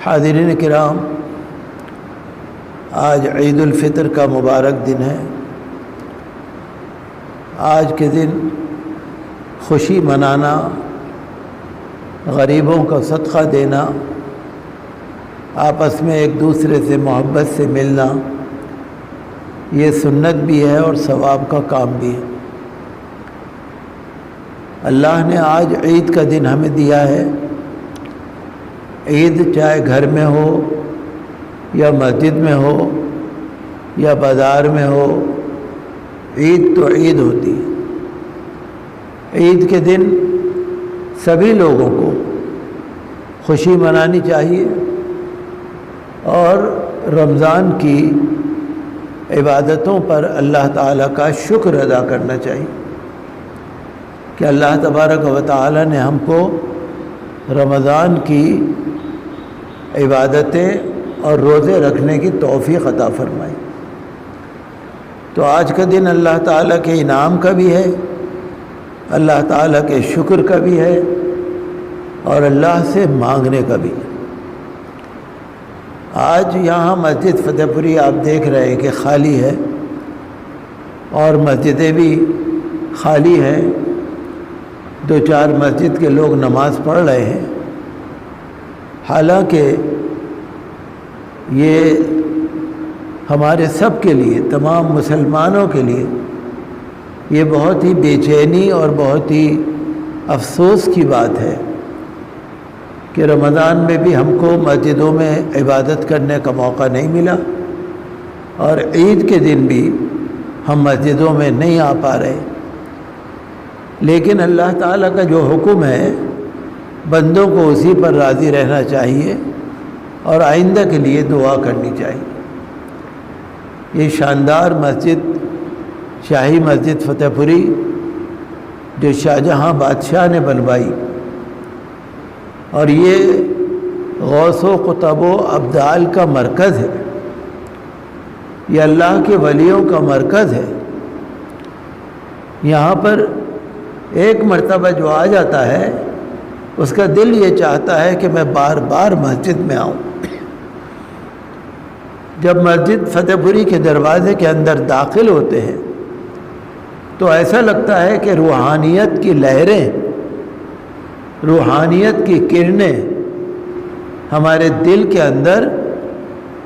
حاضرین کرام، آج عید الفطر کا مبارک دن ہے۔ آج کے دن خوشی منانا، غریبوں کو صدقہ دینا، آپس میں ایک دوسرے سے محبت سے ملنا، یہ سنت بھی ہے اور ثواب کا کام بھی ہے۔ اللہ نے آج عید کا دن ہمیں دیا ہے۔ عید چاہے گھر میں ہو یا مسجد میں ہو یا بازار میں ہو، عید تو عید ہوتی ہے۔ عید کے دن سبھی لوگوں کو خوشی منانی چاہیے اور رمضان کی عبادتوں پر اللہ تعالیٰ کا شکر ادا کرنا چاہیے کہ اللہ تبارک و تعالیٰ نے ہم کو رمضان کی عبادتیں اور روزے رکھنے کی توفیق عطا فرمائی۔ تو آج کا دن اللہ تعالیٰ کے انعام کا بھی ہے، اللہ تعالیٰ کے شکر کا بھی ہے اور اللہ سے مانگنے کا بھی ہے۔ آج یہاں مسجد فتح پوری آپ دیکھ رہے ہیں کہ خالی ہے اور مسجدیں بھی خالی ہیں، دو چار مسجد کے لوگ نماز پڑھ رہے ہیں۔ حالانکہ یہ ہمارے سب کے لیے، تمام مسلمانوں کے لیے یہ بہت ہی بے چینی اور بہت ہی افسوس کی بات ہے کہ رمضان میں بھی ہم کو مسجدوں میں عبادت کرنے کا موقع نہیں ملا اور عید کے دن بھی ہم مسجدوں میں نہیں آ پا رہے۔ لیکن اللہ تعالیٰ کا جو حکم ہے، بندوں کو اسی پر راضی رہنا چاہیے اور آئندہ کے لیے دعا کرنی چاہیے۔ یہ شاندار مسجد، شاہی مسجد فتح پوری، جو شاہجہاں بادشاہ نے بنوائی، اور یہ غوث و قطب و ابدال کا مرکز ہے، یہ اللہ کے ولیوں کا مرکز ہے۔ یہاں پر ایک مرتبہ جو آ جاتا ہے اس کا دل یہ چاہتا ہے کہ میں بار بار مسجد میں آؤں۔ جب مسجد فتح پوری کے دروازے کے اندر داخل ہوتے ہیں تو ایسا لگتا ہے کہ روحانیت کی لہریں، روحانیت کی کرنیں ہمارے دل کے اندر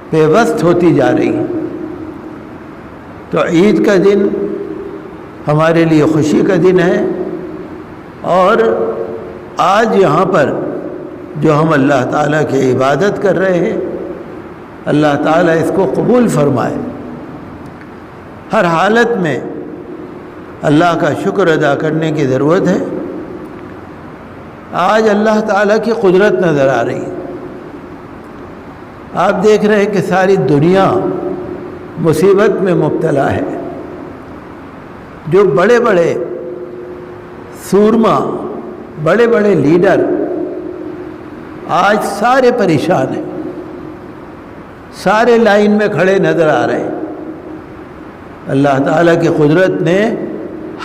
پیوست ہوتی جا رہی ہیں۔ تو عید کا دن ہمارے لیے خوشی کا دن ہے، اور آج یہاں پر جو ہم اللہ تعالیٰ کی عبادت کر رہے ہیں، اللہ تعالیٰ اس کو قبول فرمائے۔ ہر حالت میں اللہ کا شکر ادا کرنے کی ضرورت ہے۔ آج اللہ تعالیٰ کی قدرت نظر آ رہی ہے۔ آپ دیکھ رہے ہیں کہ ساری دنیا مصیبت میں مبتلا ہے۔ جو بڑے بڑے سورما، بڑے بڑے لیڈر آج سارے پریشان ہیں، سارے لائن میں کھڑے نظر آ رہے ہیں۔ اللہ تعالیٰ کی قدرت نے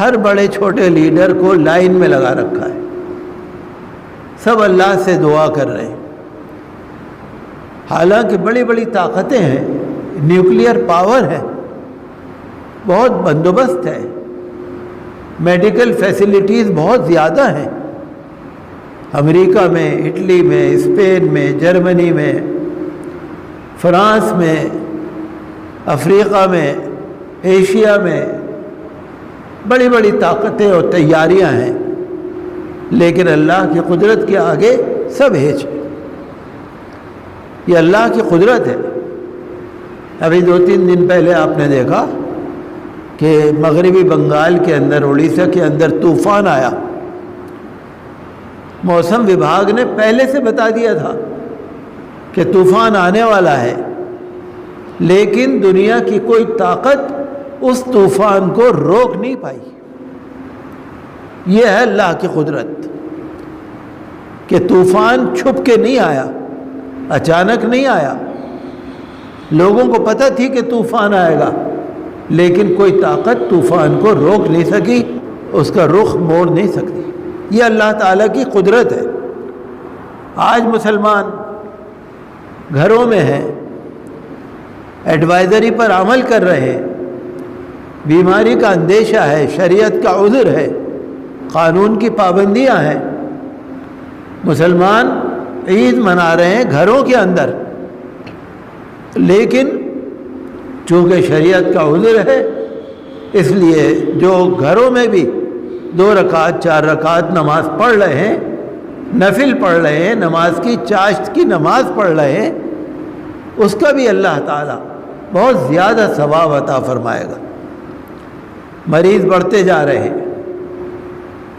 ہر بڑے چھوٹے لیڈر کو لائن میں لگا رکھا ہے، سب اللہ سے دعا کر رہے ہیں۔ حالانکہ بڑی بڑی طاقتیں ہیں، نیوکلیئر پاور ہے، بہت بندوبست ہے، میڈیکل فیسلٹیز بہت زیادہ ہیں، امریکہ میں، اٹلی میں، اسپین میں، جرمنی میں، فرانس میں، افریقہ میں، ایشیا میں بڑی بڑی طاقتیں اور تیاریاں ہیں، لیکن اللہ کی قدرت کے آگے سب ہیچ ہے۔ یہ اللہ کی قدرت ہے۔ ابھی 2-3 دن پہلے آپ نے دیکھا کہ مغربی بنگال کے اندر، اڑیسہ کے اندر طوفان آیا۔ موسم وبھاگ نے پہلے سے بتا دیا تھا کہ طوفان آنے والا ہے، لیکن دنیا کی کوئی طاقت اس طوفان کو روک نہیں پائی۔ یہ ہے اللہ کی قدرت کہ طوفان چھپ کے نہیں آیا، اچانک نہیں آیا۔ لوگوں کو پتہ تھی کہ طوفان آئے گا، لیکن کوئی طاقت طوفان کو روک نہیں سکی، اس کا رخ موڑ نہیں سکتی۔ یہ اللہ تعالیٰ کی قدرت ہے۔ آج مسلمان گھروں میں ہیں، ایڈوائزری پر عمل کر رہے ہیں، بیماری کا اندیشہ ہے، شریعت کا عذر ہے، قانون کی پابندیاں ہیں، مسلمان عید منا رہے ہیں گھروں کے اندر، لیکن چونکہ شریعت کا عذر ہے اس لیے جو گھروں میں بھی 2 رکعت 4 رکعت نماز پڑھ رہے ہیں، نفل پڑھ رہے ہیں، نماز کی چاشت کی نماز پڑھ رہے ہیں، اس کا بھی اللہ تعالیٰ بہت زیادہ ثواب عطا فرمائے گا۔ مریض بڑھتے جا رہے ہیں،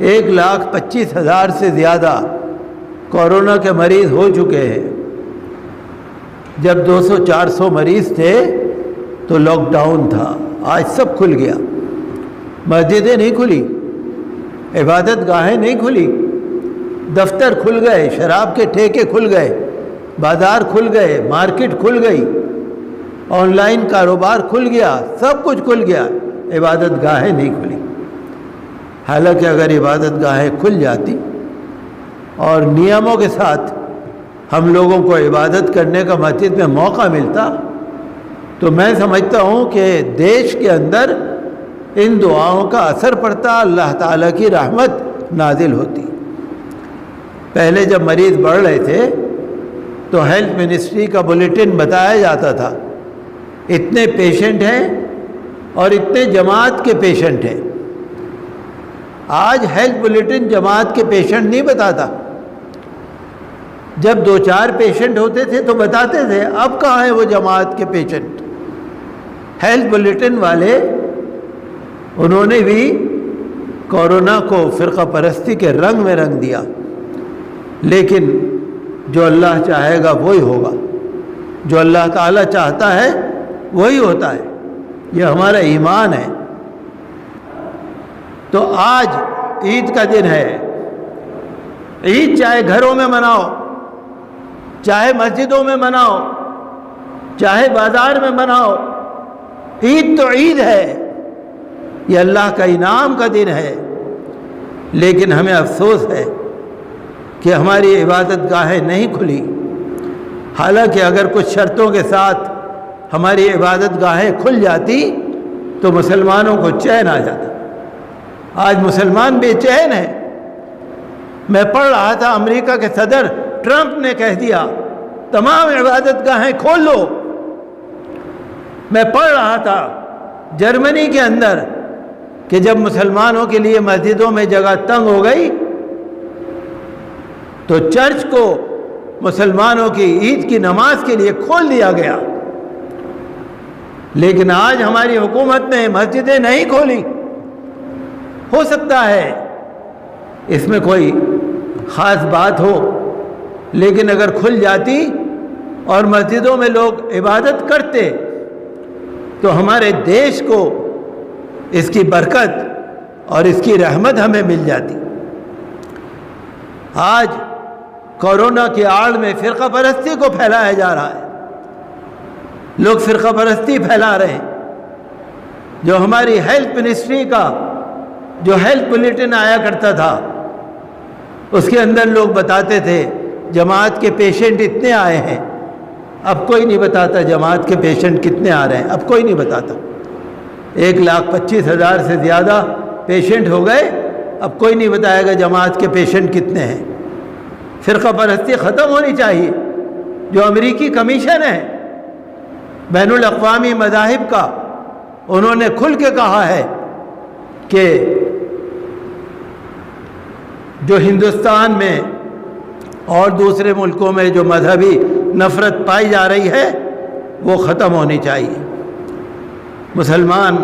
1,25,000 سے زیادہ کورونا کے مریض ہو چکے ہیں۔ جب 200-400 مریض تھے تو لاک ڈاؤن تھا، آج سب کھل گیا، مسجدیں نہیں کھلی، عبادت گاہیں نہیں کھلی، دفتر کھل گئے، شراب کے ٹھیکے کھل گئے، بازار کھل گئے، مارکیٹ کھل گئی، آن لائن کاروبار کھل گیا، سب کچھ کھل گیا، عبادت گاہیں نہیں کھلی۔ حالانکہ اگر عبادت گاہیں کھل جاتی اور نیاموں کے ساتھ ہم لوگوں کو عبادت کرنے کا مسجد میں موقع ملتا تو میں سمجھتا ہوں کہ دیش کے اندر ان دعاؤں کا اثر پڑتا، اللہ تعالیٰ کی رحمت نازل ہوتی۔ پہلے جب مریض بڑھ رہے تھے تو ہیلتھ منسٹری کا بلیٹن بتایا جاتا تھا اتنے پیشنٹ ہیں اور اتنے جماعت کے پیشنٹ ہیں۔ آج ہیلتھ بلیٹن جماعت کے پیشنٹ نہیں بتاتا، جب 2-4 پیشنٹ ہوتے تھے تو بتاتے تھے، اب کہاں ہیں وہ جماعت کے پیشنٹ؟ ہیلتھ بلیٹن والے انہوں نے بھی کورونا کو فرقہ پرستی کے رنگ میں رنگ دیا، لیکن جو اللہ چاہے گا وہی ہوگا، جو اللہ تعالیٰ چاہتا ہے وہی ہوتا ہے، یہ ہمارا ایمان ہے۔ تو آج عید کا دن ہے، عید چاہے گھروں میں مناؤ، چاہے مسجدوں میں مناؤ، چاہے بازار میں مناؤ، عید تو عید ہے، یہ اللہ کا انعام کا دن ہے۔ لیکن ہمیں افسوس ہے کہ ہماری عبادت گاہیں نہیں کھلی، حالانکہ اگر کچھ شرطوں کے ساتھ ہماری عبادت گاہیں کھل جاتی تو مسلمانوں کو چین آ جاتا۔ آج مسلمان بے چین ہے۔ میں پڑھ رہا تھا امریکہ کے صدر ٹرمپ نے کہہ دیا تمام عبادت گاہیں کھول لو۔ میں پڑھ رہا تھا جرمنی کے اندر کہ جب مسلمانوں کے لیے مسجدوں میں جگہ تنگ ہو گئی تو چرچ کو مسلمانوں کی عید کی نماز کے لیے کھول دیا گیا، لیکن آج ہماری حکومت نے مسجدیں نہیں کھولی۔ ہو سکتا ہے اس میں کوئی خاص بات ہو، لیکن اگر کھل جاتی اور مسجدوں میں لوگ عبادت کرتے تو ہمارے دیش کو اس کی برکت اور اس کی رحمت ہمیں مل جاتی۔ آج کورونا کی آڑ میں فرقہ پرستی کو پھیلایا جا رہا ہے، لوگ فرقہ پرستی پھیلا رہے ہیں۔ جو ہماری ہیلتھ منسٹری کا جو ہیلتھ بلیٹن آیا کرتا تھا اس کے اندر لوگ بتاتے تھے جماعت کے پیشنٹ اتنے آئے ہیں، اب کوئی نہیں بتاتا جماعت کے پیشنٹ کتنے آ رہے ہیں، اب کوئی نہیں بتاتا۔ 1,25,000 سے زیادہ پیشنٹ ہو گئے، اب کوئی نہیں بتائے گا جماعت کے پیشنٹ کتنے ہیں۔ فرقہ پرستی ختم ہونی چاہیے۔ جو امریکی کمیشن ہے بین الاقوامی مذاہب کا، انہوں نے کھل کے کہا ہے کہ جو ہندوستان میں اور دوسرے ملکوں میں جو مذہبی نفرت پائی جا رہی ہے وہ ختم ہونی چاہیے۔ مسلمان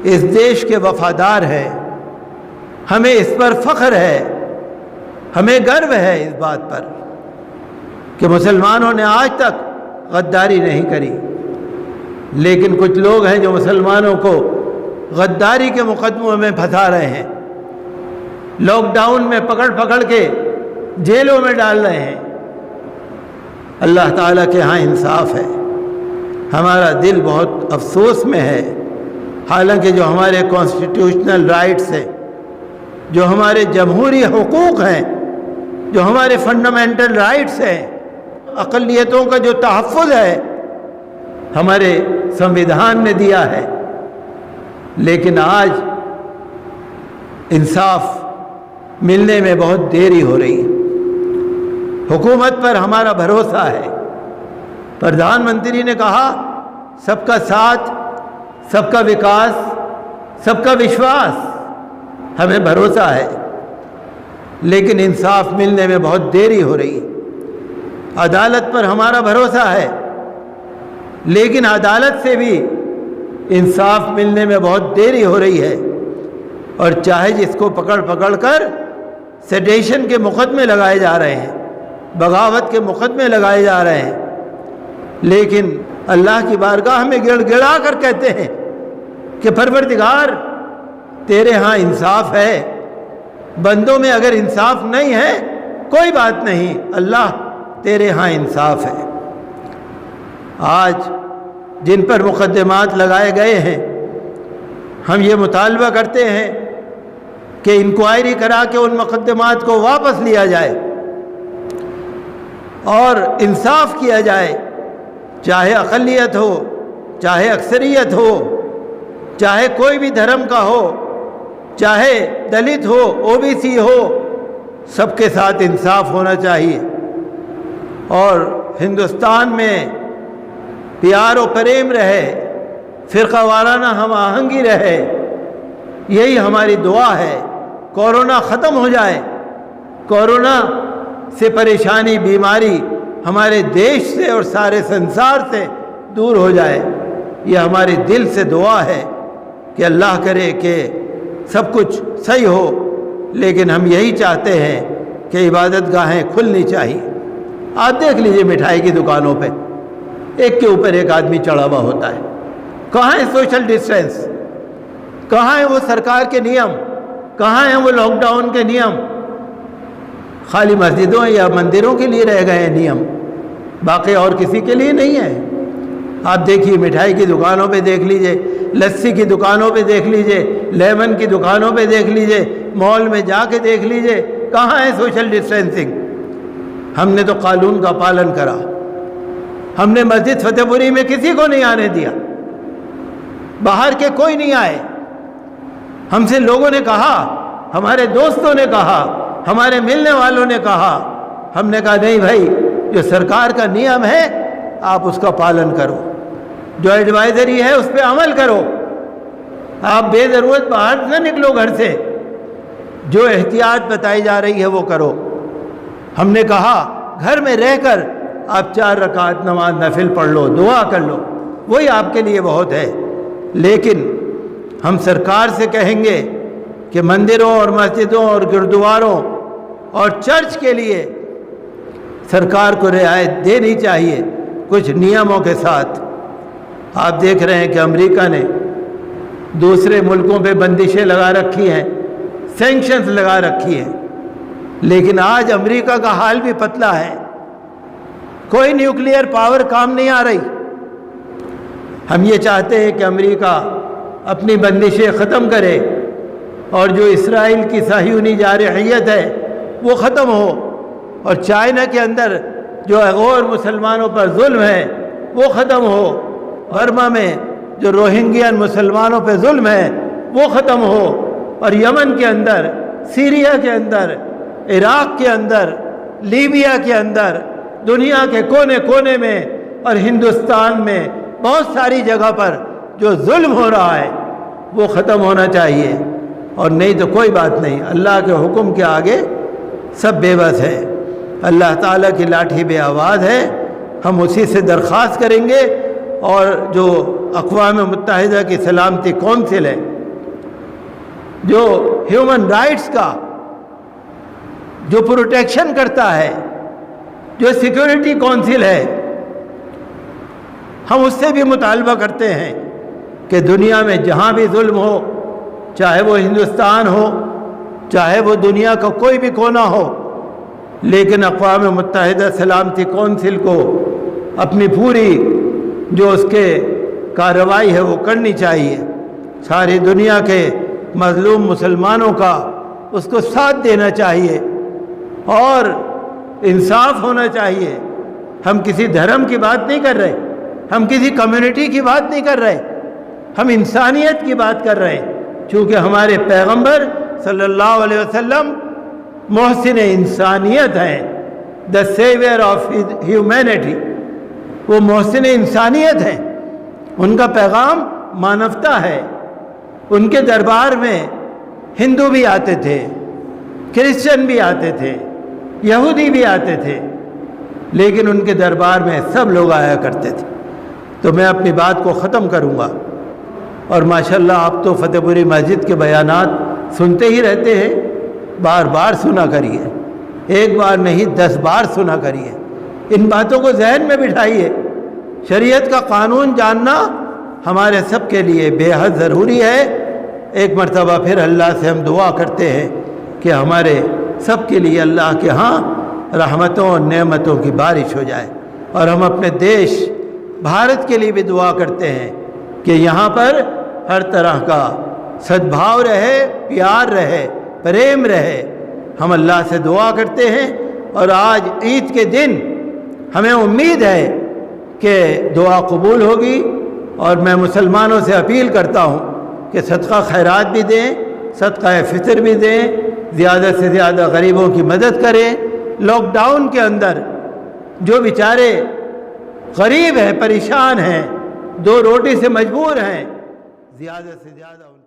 اس دیش کے وفادار ہیں، ہمیں اس پر فخر ہے، ہمیں گرو ہے اس بات پر کہ مسلمانوں نے آج تک غداری نہیں کری، لیکن کچھ لوگ ہیں جو مسلمانوں کو غداری کے مقدموں میں پھنسا رہے ہیں، لاک ڈاؤن میں پکڑ پکڑ کے جیلوں میں ڈال رہے ہیں۔ اللہ تعالیٰ کے ہاں انصاف ہے، ہمارا دل بہت افسوس میں ہے، حالانکہ جو ہمارے کانسٹیٹیوشنل رائٹس ہیں، جو ہمارے جمہوری حقوق ہیں، جو ہمارے فنڈامنٹل رائٹس ہیں، اقلیتوں کا جو تحفظ ہے ہمارے سنویدھان نے دیا ہے، لیکن آج انصاف ملنے میں بہت دیری ہو رہی ہے۔ حکومت پر ہمارا بھروسہ ہے، پردھان منتری نے کہا سب کا ساتھ، سب کا وکاس، سب کا وشواس، ہمیں بھروسہ ہے، لیکن انصاف ملنے میں بہت دیری ہو رہی ہے۔ عدالت پر ہمارا بھروسہ ہے، لیکن عدالت سے بھی انصاف ملنے میں بہت دیری ہو رہی ہے، اور چاہے جس کو پکڑ پکڑ کر سیڈیشن کے مقدمے لگائے جا رہے ہیں، بغاوت کے مقدمے لگائے جا رہے ہیں، لیکن اللہ کی بارگاہ میں گڑ گڑا کر کہتے ہیں کہ پروردگار تیرے ہاں انصاف ہے، بندوں میں اگر انصاف نہیں ہے کوئی بات نہیں، اللہ تیرے ہاں انصاف ہے۔ آج جن پر مقدمات لگائے گئے ہیں، ہم یہ مطالبہ کرتے ہیں کہ انکوائری کرا کے ان مقدمات کو واپس لیا جائے اور انصاف کیا جائے، چاہے اقلیت ہو، چاہے اکثریت ہو، چاہے کوئی بھی دھرم کا ہو، چاہے دلت ہو، او بی سی ہو، سب کے ساتھ انصاف ہونا چاہیے، اور ہندوستان میں پیار و پریم رہے، فرقہ وارانہ ہم آہنگی رہے، یہی ہماری دعا ہے۔ کورونا ختم ہو جائے، کورونا سے پریشانی، بیماری ہمارے دیش سے اور سارے سنسار سے دور ہو جائے، یہ ہمارے دل سے دعا ہے کہ اللہ کرے کہ سب کچھ صحیح ہو، لیکن ہم یہی چاہتے ہیں کہ عبادت گاہیں کھلنی چاہیے۔ آپ دیکھ لیجئے مٹھائی کی دکانوں پہ ایک کے اوپر ایک آدمی چڑھا ہوا ہوتا ہے، کہاں ہے سوشل ڈسٹینس؟ کہاں ہیں وہ سرکار کے نیم؟ کہاں ہیں وہ لاک ڈاؤن کے نیم؟ خالی مسجدوں یا مندروں کے لیے رہ گئے ہیں نیم، باقی اور کسی کے لیے نہیں ہے۔ آپ دیکھیے مٹھائی کی دکانوں پہ دیکھ لیجئے، لسی کی دکانوں پہ دیکھ لیجئے، لیمن کی دکانوں پہ دیکھ لیجئے، مال میں جا کے دیکھ لیجئے، کہاں ہے سوشل ڈسٹینسنگ؟ ہم نے تو قانون کا پالن کرا، ہم نے مسجد فتح پوری میں کسی کو نہیں آنے دیا، باہر کے کوئی نہیں آئے۔ ہم سے لوگوں نے کہا، ہمارے دوستوں نے کہا، ہمارے ملنے والوں نے کہا، ہم نے کہا نہیں بھائی، جو سرکار کا نیم ہے آپ اس کا پالن کرو، جو ایڈوائزری ہے اس پہ عمل کرو، آپ بے ضرورت باہر نہ نکلو گھر سے، جو احتیاط بتائی جا رہی ہے وہ کرو۔ ہم نے کہا گھر میں رہ کر آپ 4 رکعت نماز نفل پڑھ لو، دعا کر لو، وہی آپ کے لیے بہت ہے۔ لیکن ہم سرکار سے کہیں گے کہ مندروں اور مسجدوں اور گردواروں اور چرچ کے لیے سرکار کو رعایت دینی چاہیے کچھ نیموں کے ساتھ۔ آپ دیکھ رہے ہیں کہ امریکہ نے دوسرے ملکوں پہ بندشیں لگا رکھی ہیں، سینکشنز لگا رکھی ہیں، لیکن آج امریکہ کا حال بھی پتلا ہے، کوئی نیوکلیئر پاور کام نہیں آ رہی۔ ہم یہ چاہتے ہیں کہ امریکہ اپنی بندشیں ختم کرے اور جو اسرائیل کی صہیونی جارحیت ہے وہ ختم ہو، اور چائنا کے اندر جو غور مسلمانوں پر ظلم ہے وہ ختم ہو، برما میں جو روہنگین مسلمانوں پہ ظلم ہے وہ ختم ہو، اور یمن کے اندر، سیریا کے اندر، عراق کے اندر، لیبیا کے اندر، دنیا کے کونے کونے میں اور ہندوستان میں بہت ساری جگہ پر جو ظلم ہو رہا ہے وہ ختم ہونا چاہیے، اور نہیں تو کوئی بات نہیں، اللہ کے حکم کے آگے سب بے بس ہے، اللہ تعالیٰ کی لاٹھی بے آواز ہے۔ ہم اسی سے درخواست کریں گے، اور جو اقوام متحدہ کی سلامتی کونسل ہے، جو ہیومن رائٹس کا جو پروٹیکشن کرتا ہے، جو سیکورٹی کونسل ہے، ہم اس سے بھی مطالبہ کرتے ہیں کہ دنیا میں جہاں بھی ظلم ہو، چاہے وہ ہندوستان ہو، چاہے وہ دنیا کا کوئی بھی کونا ہو، لیکن اقوام متحدہ سلامتی کونسل کو اپنی پوری جو اس کے کارروائی ہے وہ کرنی چاہیے، ساری دنیا کے مظلوم مسلمانوں کا اس کو ساتھ دینا چاہیے، اور انصاف ہونا چاہیے، ہم کسی دھرم کی بات نہیں کر رہے، ہم کسی کمیونٹی کی بات نہیں کر رہے، ہم انسانیت کی بات کر رہے ہیں، چونکہ ہمارے پیغمبر صلی اللہ علیہ وسلم محسن انسانیت ہیں، دا سیویئر آف ہیومینٹی، وہ محسن انسانیت ہیں، ان کا پیغام مانوتا ہے۔ ان کے دربار میں ہندو بھی آتے تھے، کرسچن بھی آتے تھے، یہودی بھی آتے تھے، لیکن ان کے دربار میں سب لوگ آیا کرتے تھے۔ تو میں اپنی بات کو ختم کروں گا، اور ماشاءاللہ آپ تو فتح پوری مسجد کے بیانات سنتے ہی رہتے ہیں، بار بار سنا کریے، ایک بار نہیں 10 بار سنا کریے، ان باتوں کو ذہن میں بٹھائیے۔ شریعت کا قانون جاننا ہمارے سب کے لیے بے حد ضروری ہے۔ ایک مرتبہ پھر اللہ سے ہم دعا کرتے ہیں کہ ہمارے سب کے لیے اللہ کے ہاں رحمتوں اور نعمتوں کی بارش ہو جائے، اور ہم اپنے دیش بھارت کے لیے بھی دعا کرتے ہیں کہ یہاں پر ہر طرح کا صدبھاؤ رہے، پیار رہے، پریم رہے۔ ہم اللہ سے دعا کرتے ہیں، اور آج عید کے دن ہمیں امید ہے کہ دعا قبول ہوگی، اور میں مسلمانوں سے اپیل کرتا ہوں کہ صدقہ خیرات بھی دیں، صدقہ فطر بھی دیں، زیادہ سے زیادہ غریبوں کی مدد کریں۔ لاک ڈاؤن کے اندر جو بیچارے غریب ہیں، پریشان ہیں، 2 روٹی سے مجبور ہیں، زیادہ سے زیادہ ان